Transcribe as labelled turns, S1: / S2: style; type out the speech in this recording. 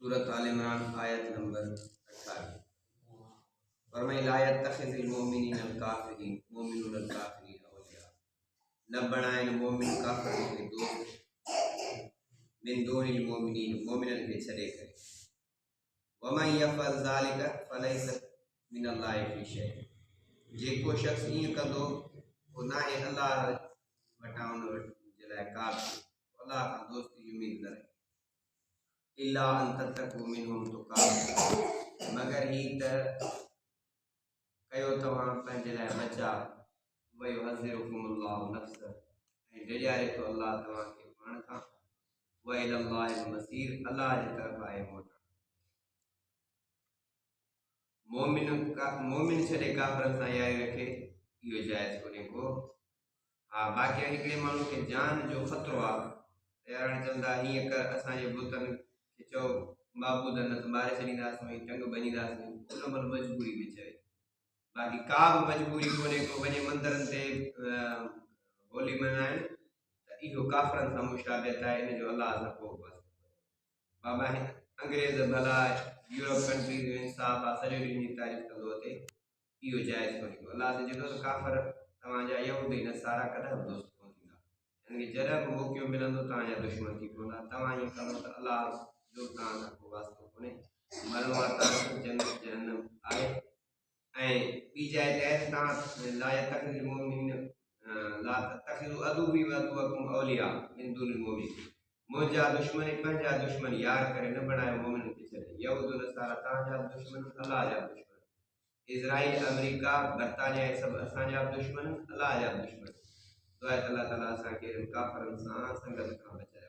S1: सूरत आल इमरान आयत नंबर 28। फरमाया ला यत्तखिज़िल मुमिनीनल काफिरीन मुमिनूनल काफिरीन औलिया, न बनाए मोमिन काफिरों के दोस्त मिन दूनिल मोमिनीन मोमिनन के छड़े करे। वमन यफ़अल ज़ालिका फलैसा मिनल्लाहि फ़ी शै, जेको शख्स ईअं कंदो वो ना आहे अल्लाह वटां उन जे लाइ का बि अल्लाह खां दोस्ती जी उम्मीद न रहे। इल्ला अन तत्तक़ू मिनहुम तुक़ात, मगर ही त कयो तव्हां पंहिंजे लाइ बचा वयुहज़िरुकुमुल्लाहु नफ़्सह, ऐं डिॼारे थो अल्लाह तव्हांखे पाण खां। व इलल्लाहिल मसीर, अल्लाह जे तरफ़ आहे मोटण। मोमिन छॾे काफ़िरनि सां यारी रखे इहो जाइज़ कोन्हे को। हा, बाक़ी हिकिड़े माण्हू खे जान जो ख़तरो आहे त यार चवंदा हीअं कर, असांजे बुतनि खे चओ माबूद न त मारे छॾींदासीं, टंग भञींदासीं, उन महिल मजबूरी में चए। बाक़ी का बि मजबूरी कोन्हे को वञे मंदरनि ते होली मल्हाइण, त इहो काफ़िरनि सां मुशाबिहत आहे, इन जो अल्लाह सां को बस बाबा अंग्रेज़ भला यूरोप कंट्रीज़ में इंसाफ़ आहे, सॼो ॾींहुं जी तारीफ़ कंदो अचे, इहो जाइज़ कोन्हे को। अल्लाह से चवंदो त काफ़िर तव्हांजा यहूदी नसारा कॾहिं बि दोस्त कोन थींदा, यानी कि जॾहिं बि मौक़ो मिलंदो तव्हांजा दुश्मन थी पवंदा। तव्हां ईअं कंदो त अल्लाह जो तव्हां सां को वास्तो कोन्हे, मरणो आहे तव्हांखे जन्नत जहन्नम आहे। ऐं ॿी जाइ ते आहे तव्हां ला यत्तखिज़िल मुमिनीन ला तत्तखिज़ू अदुव्वी व अदुव्वकुम औलिया मिन दूनिल मुमिनीन, मुंहिंजा दुश्मन पंहिंजा दुश्मन यार करे न बणायो मोमिननि खे छॾे। यहूद नसारा तव्हांजा दुश्मन, अल्लाह जा दुश्मन। इज़राइल अमेरिका बरतानिया हे सभु असांजा दुश्मन, अल्लाह जा दुश्मन। दुआ आहे अल्लाह ताला असांखे काफ़िरनि सां संगत खां बचाए।